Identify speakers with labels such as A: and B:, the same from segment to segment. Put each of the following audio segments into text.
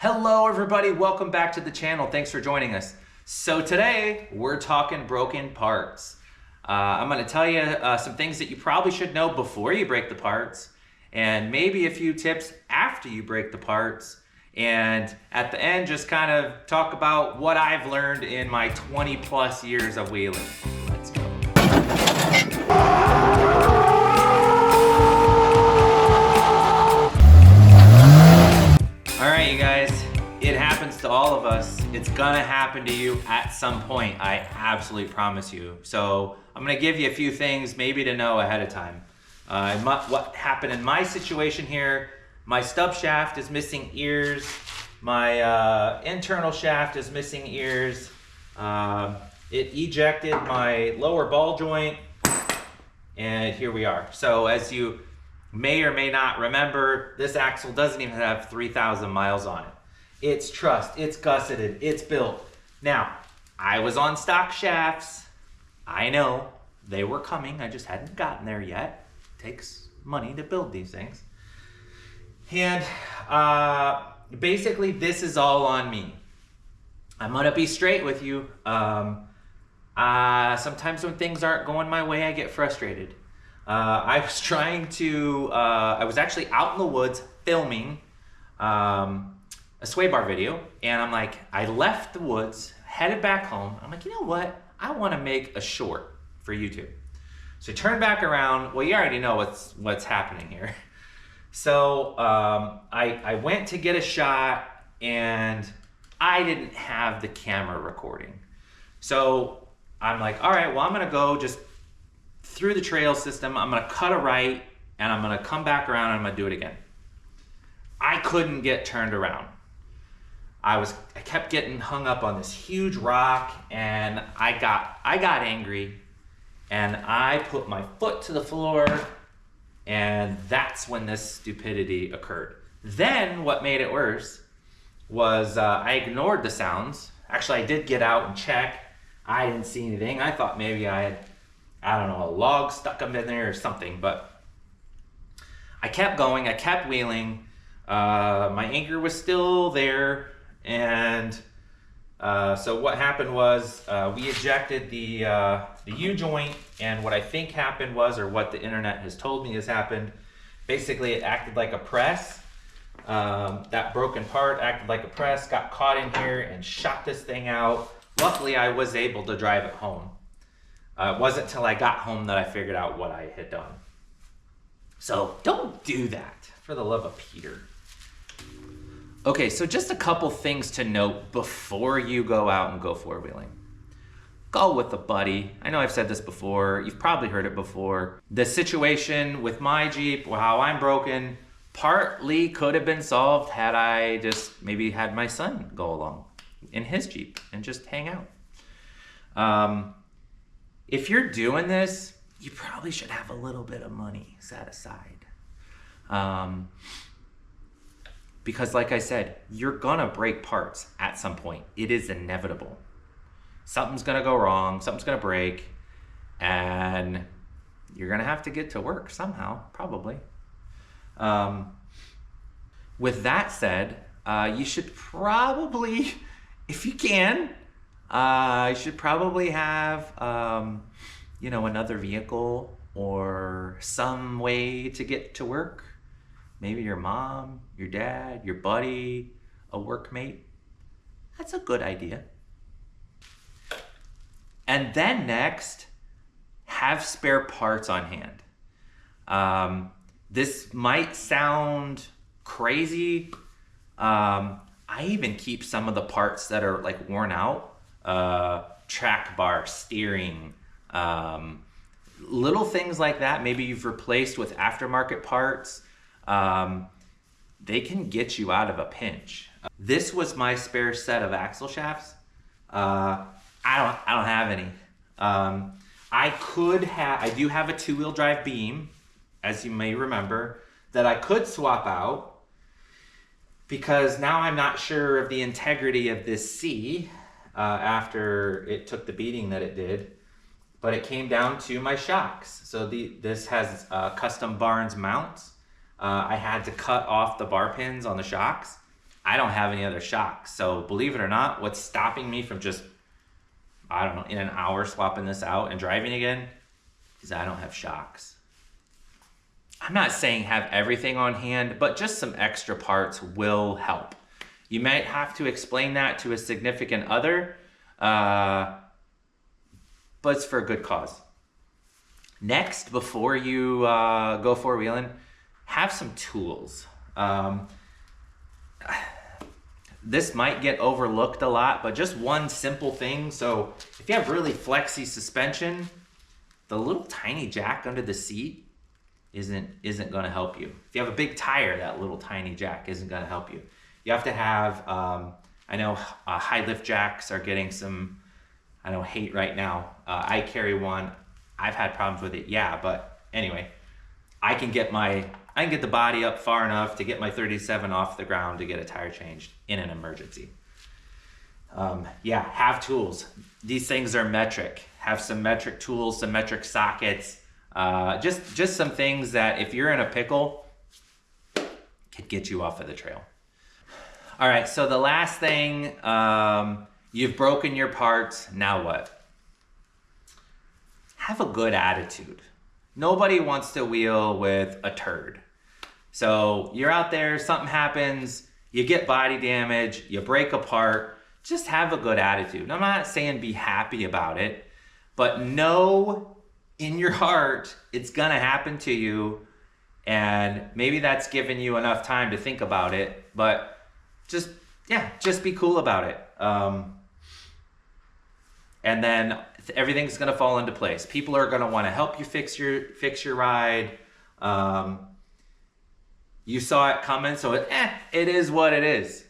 A: Hello everybody, welcome back to the channel. Thanks for joining us. So today we're talking broken parts. I'm going to tell you some things that you probably should know before you break the parts, and maybe a few tips after you break the parts, and at the end just kind of talk about what I've learned in my 20 plus years of wheeling. Let's go. All right, you guys, it happens to all of us. It's gonna happen to you at some point, I absolutely promise you. So I'm gonna give you a few things maybe to know ahead of time. What happened in my situation here, my stub shaft is missing ears, my internal shaft is missing ears, it ejected my lower ball joint, and here we are. So as you may or may not remember, this axle doesn't even have 3,000 miles on it. It's trussed, it's gusseted, it's built. Now, I was on stock shafts. I know they were coming, I just hadn't gotten there yet. It takes money to build these things. And basically this is all on me. I'm gonna be straight with you. Sometimes when things aren't going my way, I get frustrated. I was actually out in the woods filming a sway bar video, and I'm like, I left the woods, headed back home. I'm like, you know what? I want to make a short for YouTube. So I turned back around. Well, you already know what's happening here. So I went to get a shot, and I didn't have the camera recording. So I'm like, all right, well, I'm gonna go just through the trail system. I'm gonna cut a right, and I'm gonna come back around, and I'm gonna do it again. I couldn't get turned around. I kept getting hung up on this huge rock, and I got angry, and I put my foot to the floor, and that's when this stupidity occurred. Then what made it worse was I ignored the sounds. Actually, I did get out and check. I didn't see anything. I thought maybe I had, I don't know, a log stuck up in there or something, but I kept going, I kept wheeling. My anger was still there, and so what happened was we ejected the U-joint, and what I think happened was, or what the internet has told me has happened, basically it acted like a press. That broken part acted like a press, got caught in here and shot this thing out. Luckily, I was able to drive it home. It wasn't until I got home that I figured out what I had done. So don't do that, for the love of Peter. Okay, so just a couple things to note before you go out and go four-wheeling. Go with a buddy. I know I've said this before, you've probably heard it before. The situation with my Jeep, how I'm broken, partly could have been solved had I just maybe had my son go along in his Jeep and just hang out. If you're doing this, you probably should have a little bit of money set aside. Because like I said, you're gonna break parts at some point. It is inevitable. Something's gonna go wrong, something's gonna break, and you're gonna have to get to work somehow, probably. With that said, you should probably, if you can, you should probably have, another vehicle or some way to get to work. Maybe your mom, your dad, your buddy, a workmate. That's a good idea. And then next, have spare parts on hand. This might sound crazy. I even keep some of the parts that are like worn out. Track bar, steering, little things like that. Maybe you've replaced with aftermarket parts. They can get you out of a pinch. This was my spare set of axle shafts. I don't have any. I do have a two-wheel drive beam, as you may remember, that I could swap out, because now I'm not sure of the integrity of this C after it took the beating that it did. But it came down to my shocks. So this has custom Barnes mounts. I had to cut off the bar pins on the shocks. I don't have any other shocks. So believe it or not, what's stopping me from just, I don't know, in an hour swapping this out and driving again is I don't have shocks. I'm not saying have everything on hand, but just some extra parts will help. You might have to explain that to a significant other, but it's for a good cause. Next, before you go four-wheeling, have some tools. This might get overlooked a lot, but just one simple thing. So if you have really flexy suspension, the little tiny jack under the seat isn't going to help you. If you have a big tire, that little tiny jack isn't going to help you. You have to have, I know high lift jacks are getting some, I know, hate right now. I carry one. I've had problems with it, yeah, but anyway, I can get the body up far enough to get my 37 off the ground to get a tire changed in an emergency. Yeah, have tools. These things are metric. Have some metric tools, some metric sockets. Just some things that if you're in a pickle, could get you off of the trail. All right, so the last thing, you've broken your parts, now what? Have a good attitude. Nobody wants to wheel with a turd. So you're out there, something happens, you get body damage, you break apart, just have a good attitude. I'm not saying be happy about it, but know in your heart it's gonna happen to you, and maybe that's given you enough time to think about it, but just be cool about it. And then everything's gonna fall into place. People are gonna wanna help you fix your ride. You saw it coming, so it is what it is.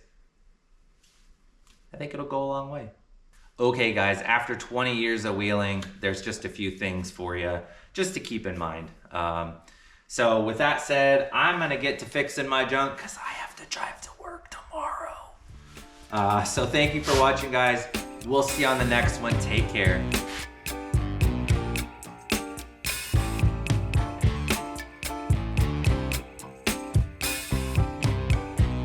A: I think it'll go a long way. Okay guys, after 20 years of wheeling, there's just a few things for you just to keep in mind. So with that said, I'm gonna get to fixing my junk because I have to drive to work tomorrow. So thank you for watching, guys. We'll see you on the next one. Take care.